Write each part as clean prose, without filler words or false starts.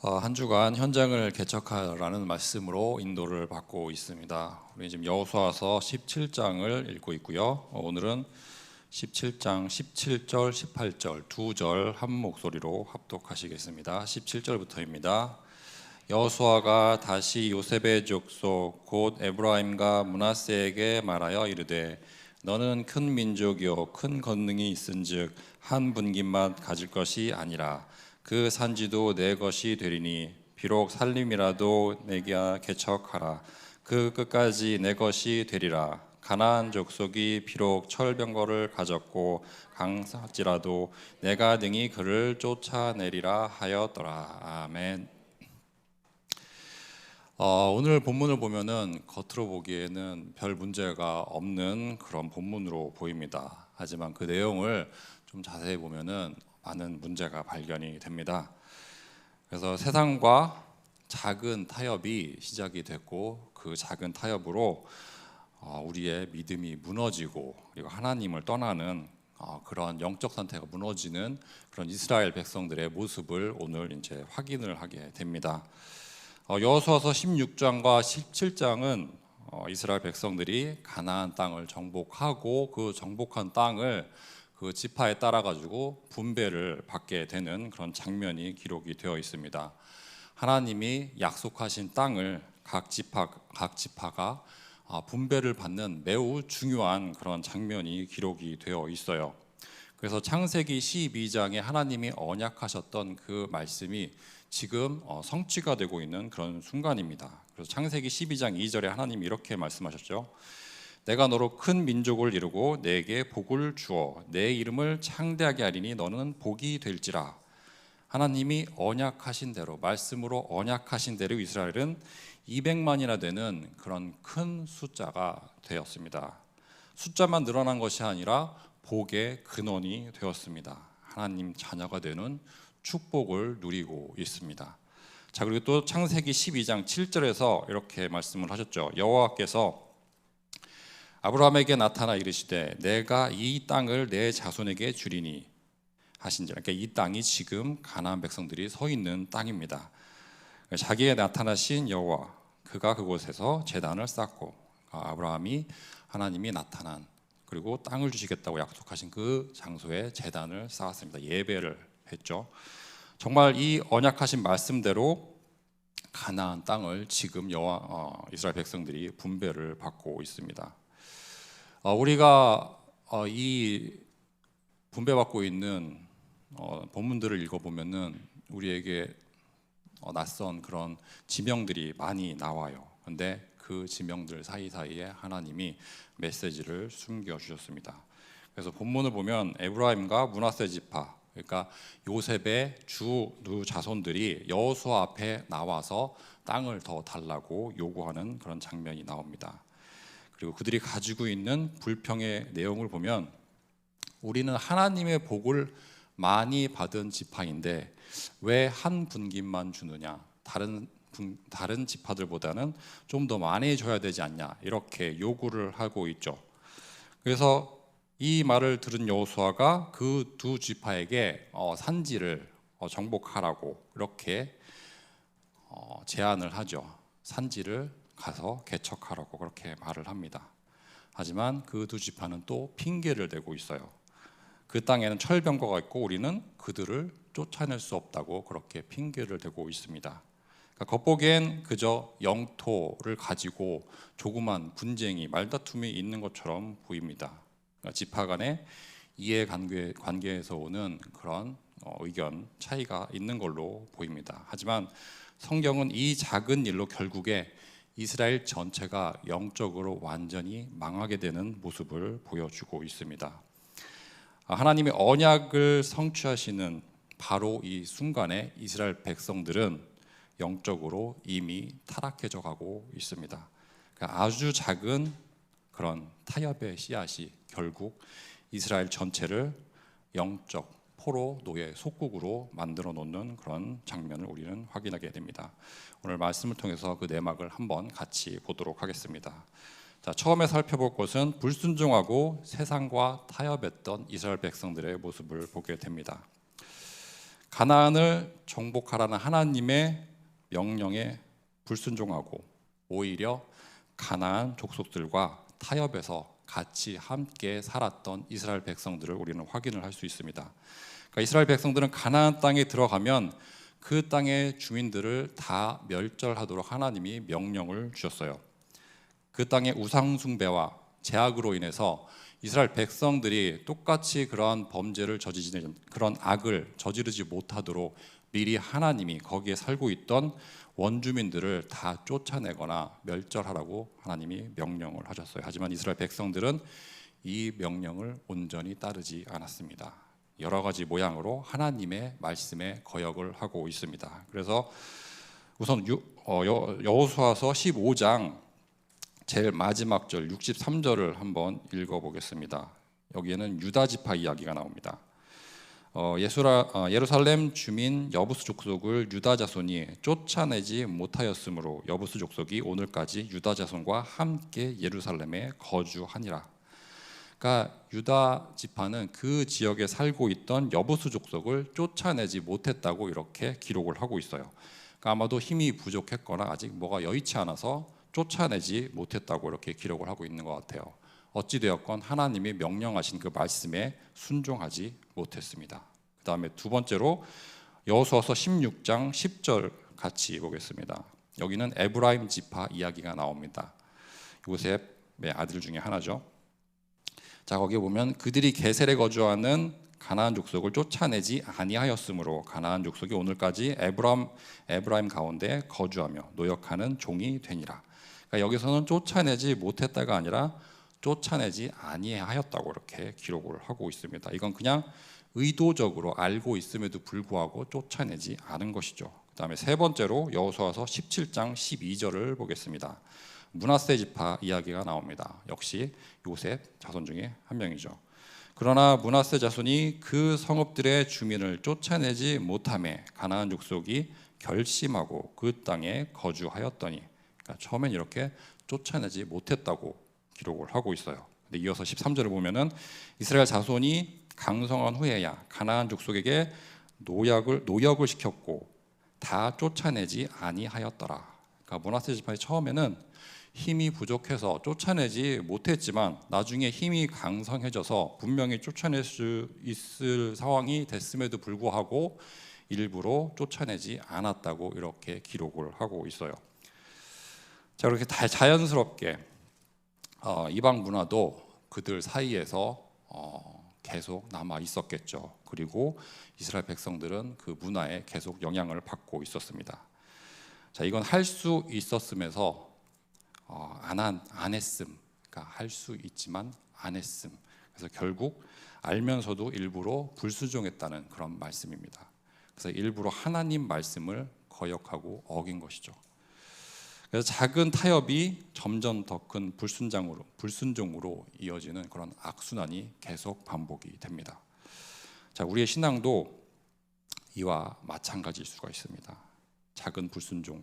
한 주간 현장을 개척하라는 말씀으로 인도를 받고 있습니다. 우리 지금 여호수아서 17장을 읽고 있고요. 오늘은 17장 17절, 18절 두 절 한 목소리로 합독하시겠습니다. 17절부터입니다. 여호수아가 다시 요셉의 족속 곧 에브라임과 므낫세에게 말하여 이르되 너는 큰 민족이요 큰 권능이 있은즉 한 분깃만 가질 것이 아니라 그 산지도 내 것이 되리니 비록 살림이라도 내게 개척하라. 그 끝까지 내 것이 되리라. 가나안 족속이 비록 철병거를 가졌고 강사지라도 내가 능히 그를 쫓아내리라 하였더라. 아멘. 오늘 본문을 보면은 겉으로 보기에는 별 문제가 없는 그런 본문으로 보입니다. 하지만 그 내용을 좀 자세히 보면은 많은 문제가 발견이 됩니다. 그래서 세상과 작은 타협이 시작이 됐고 그 작은 타협으로 우리의 믿음이 무너지고 그리고 하나님을 떠나는 그런 영적 상태가 무너지는 그런 이스라엘 백성들의 모습을 오늘 이제 확인을 하게 됩니다. 여호수아서 16장과 17장은 이스라엘 백성들이 가나안 땅을 정복하고 그 정복한 땅을 그 지파에 따라 가지고 분배를 받게 되는 그런 장면이 기록이 되어 있습니다. 하나님이 약속하신 땅을 각 지파가 분배를 받는 매우 중요한 그런 장면이 기록이 되어 있어요. 그래서 창세기 12장에 하나님이 언약하셨던 그 말씀이 지금 성취가 되고 있는 그런 순간입니다. 그래서 창세기 12장 2절에 하나님이 이렇게 말씀하셨죠. 내가 너로 큰 민족을 이루고 내게 복을 주어 내 이름을 창대하게 하리니 너는 복이 될지라. 하나님이 언약하신 대로 말씀으로 언약하신 대로 이스라엘은 200만이나 되는 그런 큰 숫자가 되었습니다. 숫자만 늘어난 것이 아니라 복의 근원이 되었습니다. 하나님 자녀가 되는 축복을 누리고 있습니다. 자, 그리고 또 창세기 12장 7절에서 이렇게 말씀을 하셨죠. 여호와께서 아브라함에게 나타나 이르시되 내가 이 땅을 내 자손에게 주리니 하신지라. 그러니까 이 땅이 지금 가나안 백성들이 서 있는 땅입니다. 자기에 나타나신 여호와 그가 그곳에서 제단을 쌓고 아브라함이 하나님이 나타난 그리고 땅을 주시겠다고 약속하신 그 장소에 제단을 쌓았습니다. 예배를 했죠. 정말 이 언약하신 말씀대로 가나안 땅을 지금 이스라엘 백성들이 분배를 받고 있습니다. 우리가 이 분배받고 있는 본문들을 읽어보면은 우리에게 낯선 그런 지명들이 많이 나와요. 근데 그 지명들 사이사이에 하나님이 메시지를 숨겨주셨습니다. 그래서 본문을 보면 에브라임과 므낫세 지파, 그러니까 요셉의 주 자손들이 여호수아 앞에 나와서 땅을 더 달라고 요구하는 그런 장면이 나옵니다. 그리고 그들이 가지고 있는 불평의 내용을 보면 우리는 하나님의 복을 많이 받은 지파인데 왜 한 분깃만 주느냐, 다른 지파들보다는 좀 더 많이 줘야 되지 않냐, 이렇게 요구를 하고 있죠. 그래서 이 말을 들은 여호수아가 그 두 지파에게 산지를 정복하라고 이렇게 제안을 하죠. 산지를 가서 개척하라고 그렇게 말을 합니다. 하지만 그 두 지파는 또 핑계를 대고 있어요. 그 땅에는 철병거가 있고 우리는 그들을 쫓아낼 수 없다고 그렇게 핑계를 대고 있습니다. 그러니까 겉보기엔 그저 영토를 가지고 조그만 분쟁이 말다툼이 있는 것처럼 보입니다. 그러니까 지파 간의 이해관계에서 오는 그런 의견 차이가 있는 걸로 보입니다. 하지만 성경은 이 작은 일로 결국에 이스라엘 전체가 영적으로 완전히 망하게 되는 모습을 보여주고 있습니다. 하나님의 언약을 성취하시는 바로 이 순간에 이스라엘 백성들은 영적으로 이미 타락해져 가고 있습니다. 그러니까 아주 작은 그런 타협의 씨앗이 결국 이스라엘 전체를 영적 포로 노예 속국으로 만들어 놓는 그런 장면을 우리는 확인하게 됩니다. 오늘 말씀을 통해서 그 내막을 한번 같이 보도록 하겠습니다. 자, 처음에 살펴볼 것은 불순종하고 세상과 타협했던 이스라엘 백성들의 모습을 보게 됩니다. 가나안을 정복하라는 하나님의 명령에 불순종하고 오히려 가나안 족속들과 타협해서 같이 함께 살았던 이스라엘 백성들을 우리는 확인을 할 수 있습니다. 그러니까 이스라엘 백성들은 가나안 땅에 들어가면 그 땅의 주민들을 다 멸절하도록 하나님이 명령을 주셨어요. 그 땅의 우상 숭배와 제약으로 인해서 이스라엘 백성들이 똑같이 그러한 범죄를 저지르는 그런 악을 저지르지 못하도록 미리 하나님이 거기에 살고 있던 원주민들을 다 쫓아내거나 멸절하라고 하나님이 명령을 하셨어요. 하지만 이스라엘 백성들은 이 명령을 온전히 따르지 않았습니다. 여러 가지 모양으로 하나님의 말씀에 거역을 하고 있습니다. 그래서 우선 여호수아서 15장 제일 마지막 절 63절을 한번 읽어보겠습니다. 여기에는 유다 지파 이야기가 나옵니다. 예루살렘 주민 여부스 족속을 유다 자손이 쫓아내지 못하였으므로 여부스 족속이 오늘까지 유다 자손과 함께 예루살렘에 거주하니라. 그러니까 유다 지파는 그 지역에 살고 있던 여부스 족속을 쫓아내지 못했다고 이렇게 기록을 하고 있어요. 그러니까 아마도 힘이 부족했거나 아직 뭐가 여의치 않아서 쫓아내지 못했다고 이렇게 기록을 하고 있는 것 같아요. 어찌되었건 하나님이 명령하신 그 말씀에 순종하지 못했습니다. 그 다음에 두 번째로 여호수아서 16장 10절 같이 보겠습니다. 여기는 에브라임 지파 이야기가 나옵니다. 요셉의 아들 중에 하나죠. 자, 거기에 보면 그들이 게셀에 거주하는 가나안 족속을 쫓아내지 아니하였으므로 가나안 족속이 오늘까지 에브라임 가운데 거주하며 노역하는 종이 되니라. 그러니까 여기서는 쫓아내지 못했다가 아니라 쫓아내지 아니하였다고 이렇게 기록을 하고 있습니다. 이건 그냥 의도적으로 알고 있음에도 불구하고 쫓아내지 않은 것이죠. 그 다음에 세 번째로 여호수아서 17장 12절을 보겠습니다. 므낫세 지파 이야기가 나옵니다. 역시 요셉 자손 중에 한 명이죠. 그러나 므낫세 자손이 그 성읍들의 주민을 쫓아내지 못하매 가나안 족속이 결심하고 그 땅에 거주하였더니, 그러니까 처음엔 이렇게 쫓아내지 못했다고 기록을 하고 있어요. 근데 이어서 13절을 보면은 이스라엘 자손이 강성한 후에야 가나안 족속에게 노역을 시켰고 다 쫓아내지 아니하였더라. 그러니까 므낫세 지파의 처음에는 힘이 부족해서 쫓아내지 못했지만 나중에 힘이 강성해져서 분명히 쫓아낼 수 있을 상황이 됐음에도 불구하고 일부러 쫓아내지 않았다고 이렇게 기록을 하고 있어요. 자, 그렇게 자연스럽게 이방 문화도 그들 사이에서 계속 남아 있었겠죠. 그리고 이스라엘 백성들은 그 문화에 계속 영향을 받고 있었습니다. 자, 이건 할 수 있었음에서 안 했음. 그러니까 할 수 있지만 안 했음. 그래서 결국 알면서도 일부러 불순종했다는 그런 말씀입니다. 그래서 일부러 하나님 말씀을 거역하고 어긴 것이죠. 그래서 작은 타협이 점점 더 큰 불순종으로 이어지는 그런 악순환이 계속 반복이 됩니다. 자, 우리의 신앙도 이와 마찬가지일 수가 있습니다. 작은 불순종,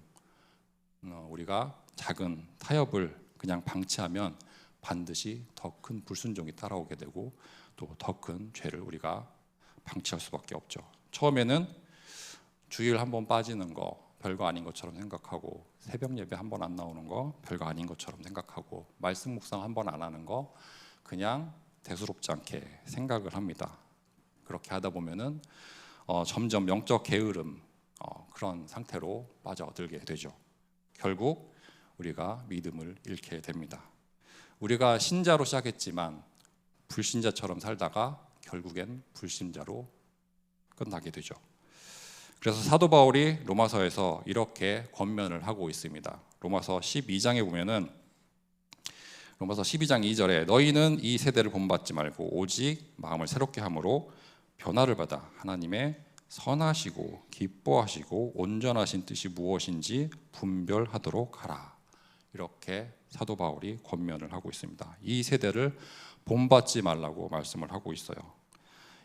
우리가 작은 타협을 그냥 방치하면 반드시 더 큰 불순종이 따라오게 되고 또 더 큰 죄를 우리가 방치할 수밖에 없죠. 처음에는 주일 한번 빠지는 거 별거 아닌 것처럼 생각하고, 새벽 예배 한 번 안 나오는 거 별거 아닌 것처럼 생각하고, 말씀 묵상 한 번 안 하는 거 그냥 대수롭지 않게 생각을 합니다. 그렇게 하다 보면은 점점 영적 게으름, 그런 상태로 빠져들게 되죠. 결국 우리가 믿음을 잃게 됩니다. 우리가 신자로 시작했지만 불신자처럼 살다가 결국엔 불신자로 끝나게 되죠. 그래서 사도 바울이 로마서에서 이렇게 권면을 하고 있습니다. 로마서 12장에 보면은 로마서 12장 2절에 너희는 이 세대를 본받지 말고 오직 마음을 새롭게 함으로 변화를 받아 하나님의 선하시고 기뻐하시고 온전하신 뜻이 무엇인지 분별하도록 하라. 이렇게 사도 바울이 권면을 하고 있습니다. 이 세대를 본받지 말라고 말씀을 하고 있어요.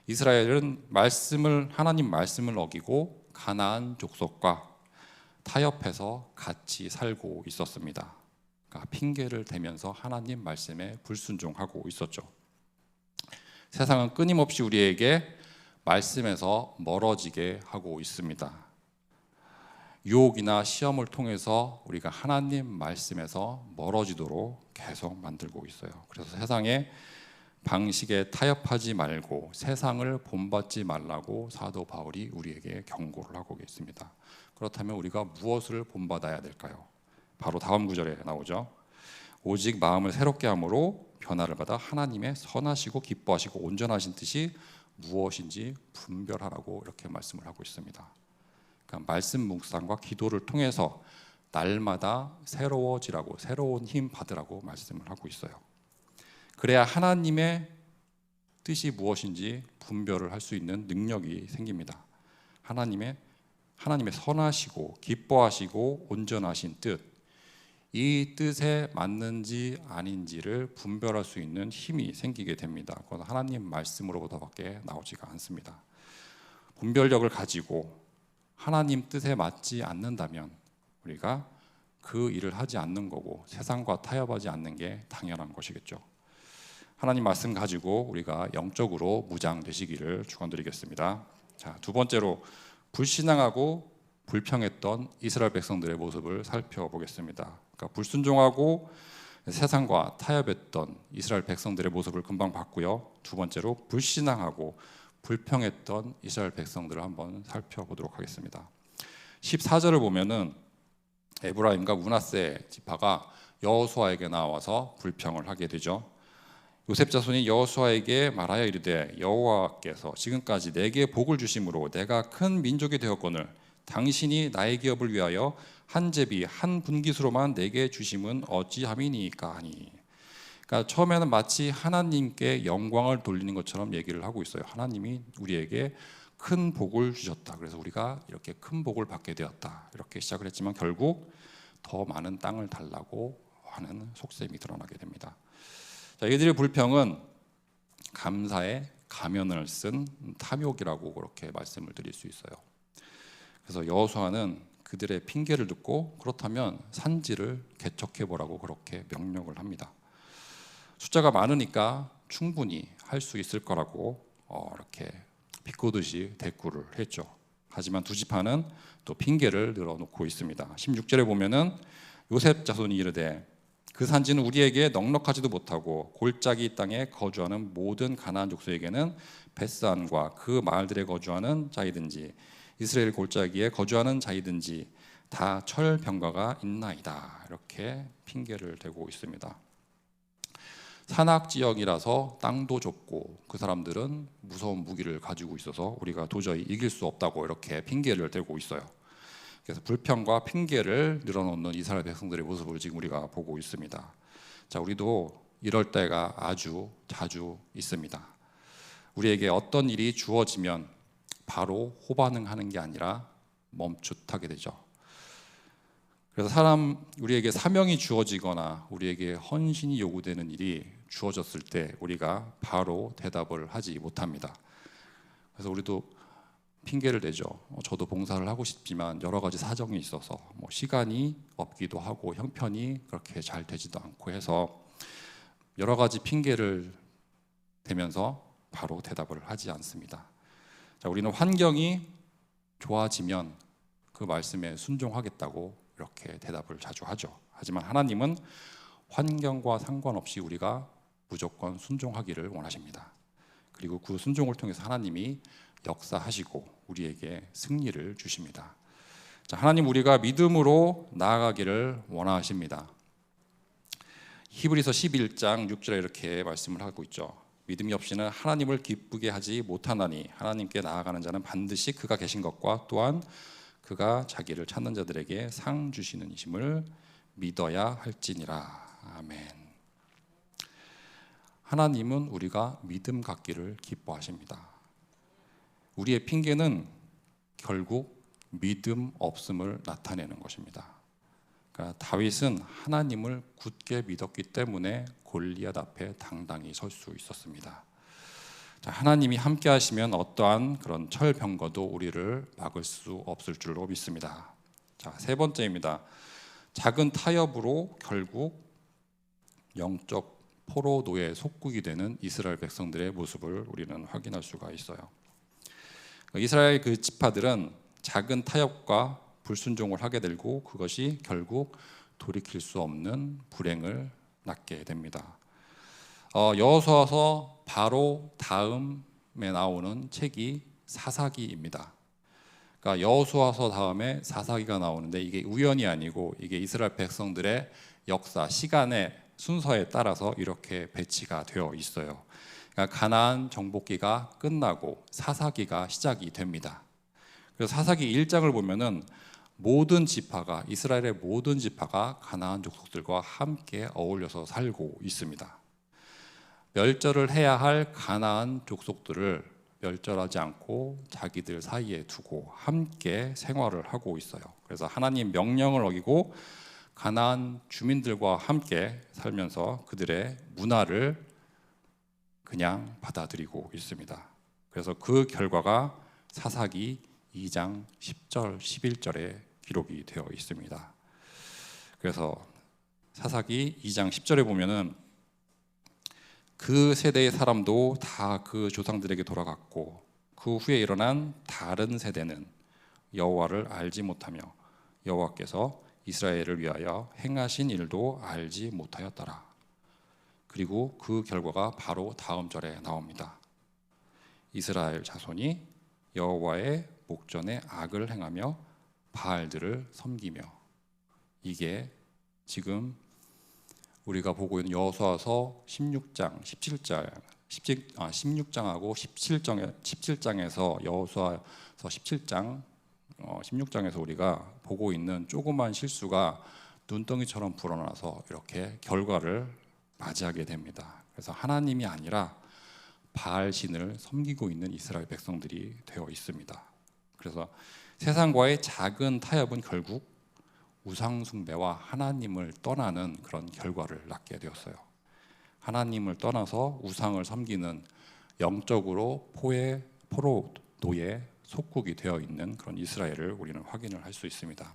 이스라엘은 하나님 말씀을 어기고 가나안 족속과 타협해서 같이 살고 있었습니다. 그러니까 핑계를 대면서 하나님 말씀에 불순종하고 있었죠. 세상은 끊임없이 우리에게 말씀에서 멀어지게 하고 있습니다. 유혹이나 시험을 통해서 우리가 하나님 말씀에서 멀어지도록 계속 만들고 있어요. 그래서 세상에 방식에 타협하지 말고 세상을 본받지 말라고 사도 바울이 우리에게 경고를 하고 있습니다. 그렇다면 우리가 무엇을 본받아야 될까요? 바로 다음 구절에 나오죠. 오직 마음을 새롭게 함으로 변화를 받아 하나님의 선하시고 기뻐하시고 온전하신 뜻이 무엇인지 분별하라고 이렇게 말씀을 하고 있습니다. 그러니까 말씀 묵상과 기도를 통해서 날마다 새로워지라고, 새로운 힘 받으라고 말씀을 하고 있어요. 그래야 하나님의 뜻이 무엇인지 분별을 할 수 있는 능력이 생깁니다. 하나님의 선하시고 기뻐하시고 온전하신 뜻, 이 뜻에 맞는지 아닌지를 분별할 수 있는 힘이 생기게 됩니다. 그건 하나님 말씀으로부터밖에 나오지가 않습니다. 분별력을 가지고 하나님 뜻에 맞지 않는다면 우리가 그 일을 하지 않는 거고 세상과 타협하지 않는 게 당연한 것이겠죠. 하나님 말씀 가지고 우리가 영적으로 무장되시기를 축원드리겠습니다. 자, 두 번째로 불신앙하고 불평했던 이스라엘 백성들의 모습을 살펴보겠습니다. 그러니까 불순종하고 세상과 타협했던 이스라엘 백성들의 모습을 금방 봤고요. 두 번째로 불신앙하고 불평했던 이스라엘 백성들을 한번 살펴보도록 하겠습니다. 14절을 보면은 에브라임과 므낫세 지파가 여호수아에게 나와서 불평을 하게 되죠. 요셉 자손이 여호수아에게 말하여 이르되 여호와께서 지금까지 내게 복을 주심으로 내가 큰 민족이 되었거늘 당신이 나의 기업을 위하여 한 제비 한 분깃으로만 내게 주심은 어찌함이니까 하니. 그러니까 처음에는 마치 하나님께 영광을 돌리는 것처럼 얘기를 하고 있어요. 하나님이 우리에게 큰 복을 주셨다. 그래서 우리가 이렇게 큰 복을 받게 되었다. 이렇게 시작을 했지만 결국 더 많은 땅을 달라고 하는 속셈이 드러나게 됩니다. 자, 이들의 불평은 감사의 가면을 쓴 탐욕이라고 그렇게 말씀을 드릴 수 있어요. 그래서 여호수아는 그들의 핑계를 듣고 그렇다면 산지를 개척해 보라고 그렇게 명령을 합니다. 숫자가 많으니까 충분히 할 수 있을 거라고 이렇게 비꼬듯이 대꾸를 했죠. 하지만 두 지파는 또 핑계를 늘어놓고 있습니다. 16절에 보면은 요셉 자손이 이르되 그 산지는 우리에게 넉넉하지도 못하고 골짜기 땅에 거주하는 모든 가나안 족속에게는 벳산과 그 마을들에 거주하는 자이든지 이스라엘 골짜기에 거주하는 자이든지 다 철병가가 있나이다. 이렇게 핑계를 대고 있습니다. 산악 지역이라서 땅도 좁고 그 사람들은 무서운 무기를 가지고 있어서 우리가 도저히 이길 수 없다고 이렇게 핑계를 대고 있어요. 그래서 불평과 핑계를 늘어놓는 이스라엘 백성들의 모습을 지금 우리가 보고 있습니다. 자, 우리도 이럴 때가 아주 자주 있습니다. 우리에게 어떤 일이 주어지면 바로 호반응하는 게 아니라 멈칫하게 되죠. 그래서 우리에게 사명이 주어지거나 우리에게 헌신이 요구되는 일이 주어졌을 때 우리가 바로 대답을 하지 못합니다. 그래서 우리도 핑계를 대죠. 저도 봉사를 하고 싶지만 여러 가지 사정이 있어서 시간이 없기도 하고 형편이 그렇게 잘 되지도 않고 해서 여러 가지 핑계를 대면서 바로 대답을 하지 않습니다. 자, 우리는 환경이 좋아지면 그 말씀에 순종하겠다고 이렇게 대답을 자주 하죠. 하지만 하나님은 환경과 상관없이 우리가 무조건 순종하기를 원하십니다. 그리고 그 순종을 통해서 하나님이 역사하시고 우리에게 승리를 주십니다. 자, 하나님 우리가 믿음으로 나아가기를 원하십니다. 히브리서 11장 6절에 이렇게 말씀을 하고 있죠. 믿음이 없이는 하나님을 기쁘게 하지 못하나니 하나님께 나아가는 자는 반드시 그가 계신 것과 또한 그가 자기를 찾는 자들에게 상 주시는 이심을 믿어야 할지니라. 아멘. 하나님은 우리가 믿음 갖기를 기뻐하십니다. 우리의 핑계는 결국 믿음 없음을 나타내는 것입니다. 그러니까 다윗은 하나님을 굳게 믿었기 때문에 골리앗 앞에 당당히 설 수 있었습니다. 자, 하나님이 함께 하시면 어떠한 그런 철병거도 우리를 막을 수 없을 줄로 믿습니다. 자, 세 번째입니다. 작은 타협으로 결국 영적 포로노예 속국이 되는 이스라엘 백성들의 모습을 우리는 확인할 수가 있어요. 이스라엘 그 지파들은 작은 타협과 불순종을 하게 되고 그것이 결국 돌이킬 수 없는 불행을 낳게 됩니다. 여호수아서 바로 다음에 나오는 책이 사사기입니다. 그러니까 여호수아서 다음에 사사기가 나오는데 이게 우연이 아니고 이게 이스라엘 백성들의 역사, 시간의 순서에 따라서 이렇게 배치가 되어 있어요. 그러니까 가나안 정복기가 끝나고 사사기가 시작이 됩니다. 그래서 사사기 1장을 보면은 모든 지파가, 이스라엘의 모든 지파가 가나안 족속들과 함께 어울려서 살고 있습니다. 멸절을 해야 할 가나안 족속들을 멸절하지 않고 자기들 사이에 두고 함께 생활을 하고 있어요. 그래서 하나님 명령을 어기고 가나안 주민들과 함께 살면서 그들의 문화를 그냥 받아들이고 있습니다. 그래서 그 결과가 사사기 2장 10절, 11절에 기록이 되어 있습니다. 그래서 사사기 2장 10절에 보면은 그 세대의 사람도 다 그 조상들에게 돌아갔고 그 후에 일어난 다른 세대는 여호와를 알지 못하며 여호와께서 이스라엘을 위하여 행하신 일도 알지 못하였더라. 그리고 그 결과가 바로 다음 절에 나옵니다. 이스라엘 자손이 여호와의 목전에 악을 행하며 바알들을 섬기며, 이게 지금 우리가 보고 있는 여호수아서 16장, 16장하고 17장에서 여호수아서 17장, 16장에서 우리가 보고 있는 조그만 실수가 눈덩이처럼 불어나서 이렇게 결과를 맞이하게 됩니다. 그래서 하나님이 아니라 바알 신을 섬기고 있는 이스라엘 백성들이 되어 있습니다. 그래서 세상과의 작은 타협은 결국 우상 숭배와 하나님을 떠나는 그런 결과를 낳게 되었어요. 하나님을 떠나서 우상을 섬기는 영적으로 포로노예 속국이 되어 있는 그런 이스라엘을 우리는 확인을 할 수 있습니다.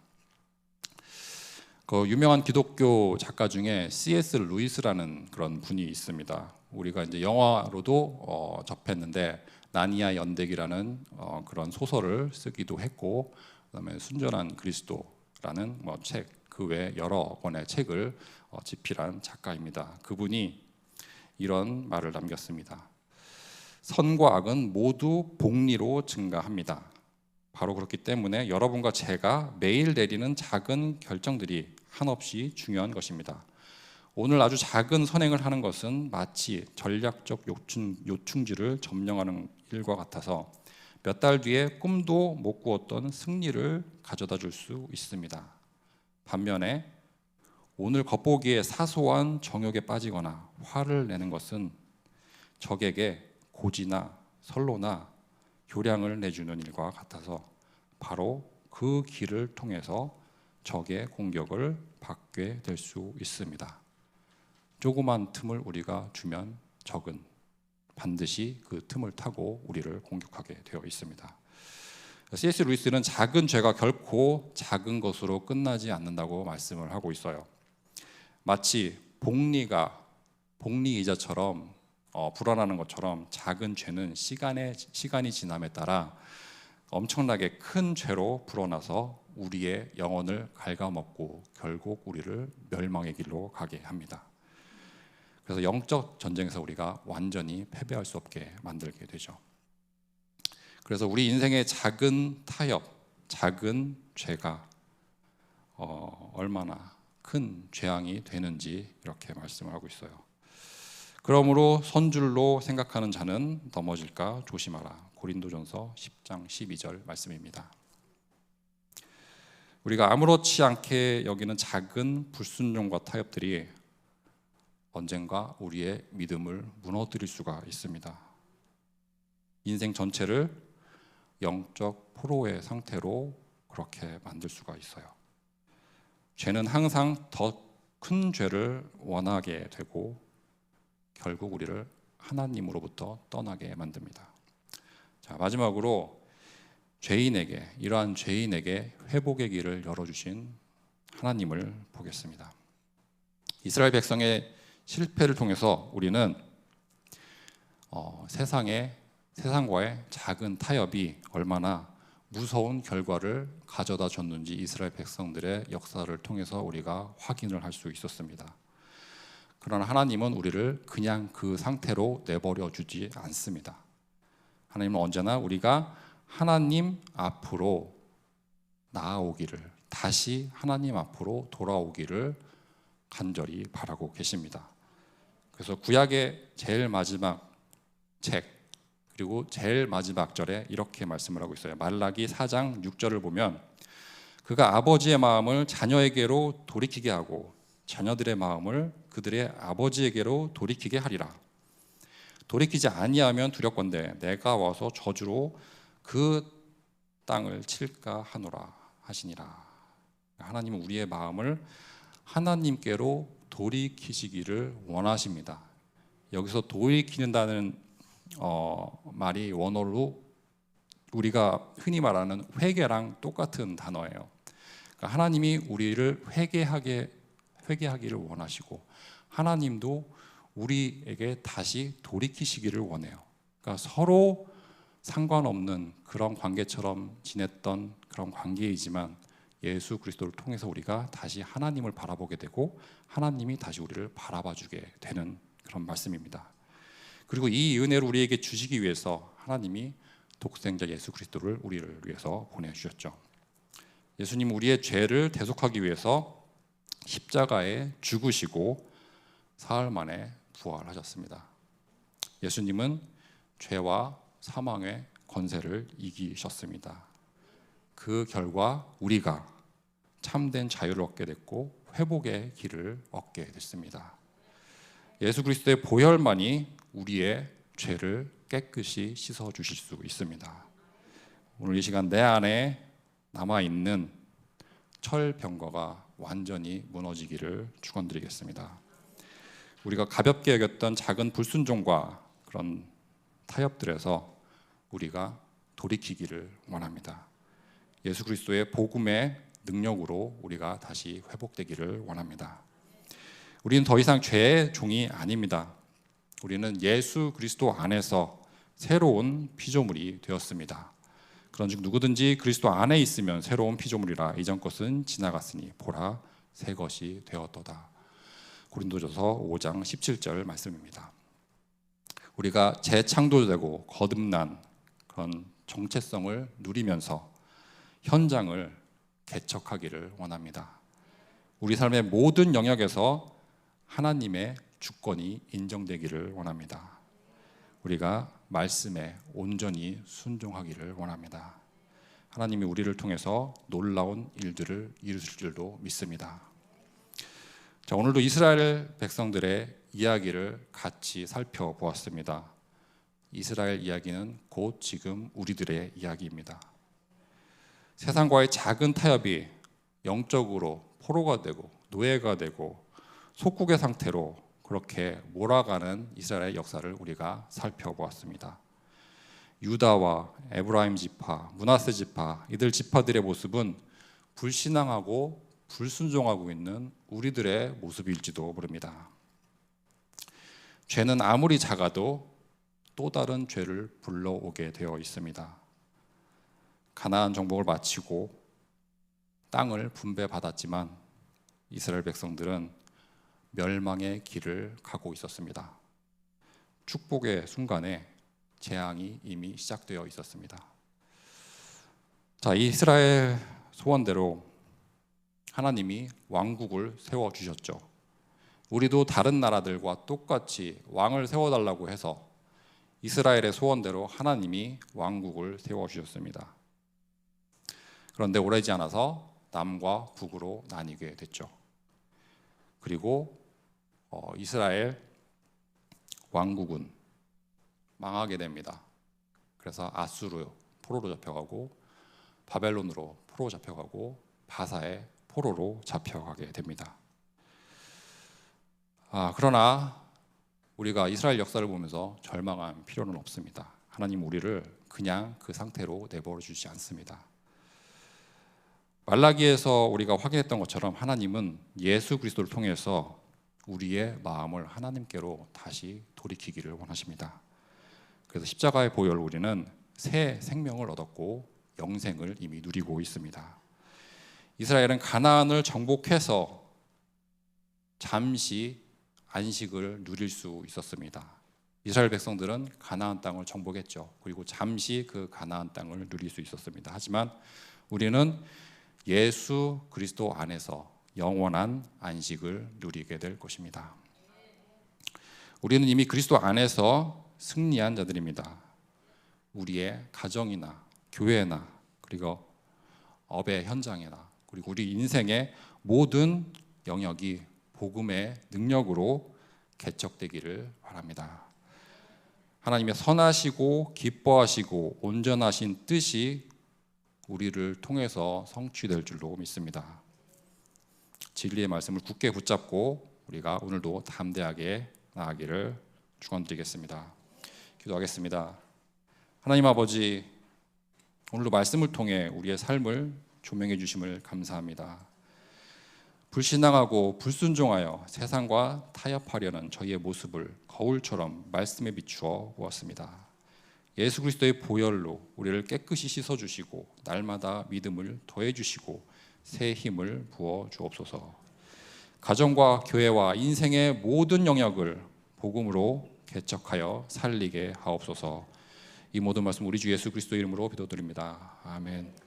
그 유명한 기독교 작가 중에 C.S. 루이스라는 그런 분이 있습니다. 우리가 이제 영화로도 접했는데 나니아 연대기라는 그런 소설을 쓰기도 했고, 그다음에 순전한 그리스도라는 책, 그 외 여러 권의 책을 집필한 작가입니다. 그분이 이런 말을 남겼습니다. 선과 악은 모두 복리로 증가합니다. 바로 그렇기 때문에 여러분과 제가 매일 내리는 작은 결정들이 한없이 중요한 것입니다. 오늘 아주 작은 선행을 하는 것은 마치 전략적 요충지를 점령하는 일과 같아서 몇 달 뒤에 꿈도 못 꾸었던 승리를 가져다 줄 수 있습니다. 반면에 오늘 겉보기에 사소한 정욕에 빠지거나 화를 내는 것은 적에게 고지나 선로나 교량을 내주는 일과 같아서 바로 그 길을 통해서 적의 공격을 받게 될 수 있습니다. 조그만 틈을 우리가 주면 적은 반드시 그 틈을 타고 우리를 공격하게 되어 있습니다. C.S. 루이스는 작은 죄가 결코 작은 것으로 끝나지 않는다고 말씀을 하고 있어요. 마치 복리의자처럼 불어나는 것처럼 작은 죄는 시간이 지남에 따라 엄청나게 큰 죄로 불어나서 우리의 영혼을 갉아먹고 결국 우리를 멸망의 길로 가게 합니다. 그래서 영적 전쟁에서 우리가 완전히 패배할 수 없게 만들게 되죠. 그래서 우리 인생의 작은 타협, 작은 죄가 얼마나 큰 재앙이 되는지 이렇게 말씀을 하고 있어요. 그러므로 선줄로 생각하는 자는 넘어질까 조심하라. 고린도전서 10장 12절 말씀입니다. 우리가 아무렇지 않게 여기는 작은 불순종과 타협들이 언젠가 우리의 믿음을 무너뜨릴 수가 있습니다. 인생 전체를 영적 포로의 상태로 그렇게 만들 수가 있어요. 죄는 항상 더 큰 죄를 원하게 되고 결국 우리를 하나님으로부터 떠나게 만듭니다. 자, 마지막으로 이러한 죄인에게 회복의 길을 열어주신 하나님을 보겠습니다. 이스라엘 백성의 실패를 통해서 우리는 세상과의 작은 타협이 얼마나 무서운 결과를 가져다 줬는지 이스라엘 백성들의 역사를 통해서 우리가 확인을 할 수 있었습니다. 그러나 하나님은 우리를 그냥 그 상태로 내버려 주지 않습니다. 하나님은 언제나 우리가 하나님 앞으로 나아오기를, 다시 하나님 앞으로 돌아오기를 간절히 바라고 계십니다. 그래서 구약의 제일 마지막 책, 그리고 제일 마지막 절에 이렇게 말씀을 하고 있어요. 말라기 4장 6절을 보면 그가 아버지의 마음을 자녀에게로 돌이키게 하고 자녀들의 마음을 그들의 아버지에게로 돌이키게 하리라. 돌이키지 아니하면 두렵건대 내가 와서 저주로 그 땅을 칠까 하노라 하시니라. 하나님은 우리의 마음을 하나님께로 돌이키시기를 원하십니다. 여기서 돌이키는다는 말이 원어로 우리가 흔히 말하는 회개랑 똑같은 단어예요. 그러니까 하나님이 우리를 회개하기를 원하시고 하나님도 우리에게 다시 돌이키시기를 원해요. 그러니까 서로 상관없는 그런 관계처럼 지냈던 그런 관계이지만 예수 그리스도를 통해서 우리가 다시 하나님을 바라보게 되고 하나님이 다시 우리를 바라봐주게 되는 그런 말씀입니다. 그리고 이 은혜를 우리에게 주시기 위해서 하나님이 독생자 예수 그리스도를 우리를 위해서 보내주셨죠. 예수님 우리의 죄를 대속하기 위해서 십자가에 죽으시고 사흘 만에 부활하셨습니다. 예수님은 죄와 사망의 권세를 이기셨습니다. 그 결과 우리가 참된 자유를 얻게 됐고 회복의 길을 얻게 됐습니다. 예수 그리스도의 보혈만이 우리의 죄를 깨끗이 씻어 주실 수 있습니다. 오늘 이 시간 내 안에 남아있는 철병거가 완전히 무너지기를 축원드리겠습니다. 우리가 가볍게 여겼던 작은 불순종과 그런 타협들에서 우리가 돌이키기를 원합니다. 예수 그리스도의 복음의 능력으로 우리가 다시 회복되기를 원합니다. 우리는 더 이상 죄의 종이 아닙니다. 우리는 예수 그리스도 안에서 새로운 피조물이 되었습니다. 그런즉 누구든지 그리스도 안에 있으면 새로운 피조물이라 이전 것은 지나갔으니 보라 새 것이 되었도다. 고린도전서 5장 17절 말씀입니다. 우리가 재창조되고 거듭난 그런 정체성을 누리면서 현장을 개척하기를 원합니다. 우리 삶의 모든 영역에서 하나님의 주권이 인정되기를 원합니다. 우리가 말씀에 온전히 순종하기를 원합니다. 하나님이 우리를 통해서 놀라운 일들을 이루실 줄도 믿습니다. 자, 오늘도 이스라엘 백성들의 이야기를 같이 살펴보았습니다. 이스라엘 이야기는 곧 지금 우리들의 이야기입니다. 세상과의 작은 타협이 영적으로 포로가 되고 노예가 되고 속국의 상태로 그렇게 몰아가는 이스라엘의 역사를 우리가 살펴보았습니다. 유다와 에브라임 지파, 므낫세 지파, 이들 지파들의 모습은 불신앙하고 불순종하고 있는 우리들의 모습일지도 모릅니다. 죄는 아무리 작아도 또 다른 죄를 불러오게 되어 있습니다. 가나안 정복을 마치고 땅을 분배받았지만 이스라엘 백성들은 멸망의 길을 가고 있었습니다. 축복의 순간에 재앙이 이미 시작되어 있었습니다. 자, 이스라엘 소원대로 하나님이 왕국을 세워주셨죠. 우리도 다른 나라들과 똑같이 왕을 세워달라고 해서 이스라엘의 소원대로 하나님이 왕국을 세워주셨습니다. 그런데 오래지 않아서 남과 북으로 나뉘게 됐죠. 그리고 이스라엘 왕국은 망하게 됩니다. 그래서 아수르 포로로 잡혀가고 바벨론으로 포로 잡혀가고 바사의 포로로 잡혀가게 됩니다. 그러나 우리가 이스라엘 역사를 보면서 절망할 필요는 없습니다. 하나님 우리를 그냥 그 상태로 내버려 주지 않습니다. 말라기에서 우리가 확인했던 것처럼 하나님은 예수 그리스도를 통해서 우리의 마음을 하나님께로 다시 돌이키기를 원하십니다. 그래서 십자가의 보혈로 우리는 새 생명을 얻었고 영생을 이미 누리고 있습니다. 이스라엘은 가나안을 정복해서 잠시 안식을 누릴 수 있었습니다. 이스라엘 백성들은 가나안 땅을 정복했죠. 그리고 잠시 그 가나안 땅을 누릴 수 있었습니다. 하지만 우리는 예수 그리스도 안에서 영원한 안식을 누리게 될 것입니다. 우리는 이미 그리스도 안에서 승리한 자들입니다. 우리의 가정이나 교회나 그리고 업의 현장이나 그리고 우리 인생의 모든 영역이 복음의 능력으로 개척되기를 바랍니다. 하나님의 선하시고 기뻐하시고 온전하신 뜻이 우리를 통해서 성취될 줄로 믿습니다. 진리의 말씀을 굳게 붙잡고 우리가 오늘도 담대하게 나아가기를 축원드리겠습니다. 기도하겠습니다. 하나님 아버지, 오늘도 말씀을 통해 우리의 삶을 조명해 주심을 감사합니다. 불신앙하고 불순종하여 세상과 타협하려는 저희의 모습을 거울처럼 말씀에 비추어 보았습니다. 예수 그리스도의 보혈로 우리를 깨끗이 씻어주시고 날마다 믿음을 더해주시고 새 힘을 부어 주옵소서. 가정과 교회와 인생의 모든 영역을 복음으로 개척하여 살리게 하옵소서. 이 모든 말씀 우리 주 예수 그리스도 이름으로 기도드립니다. 아멘.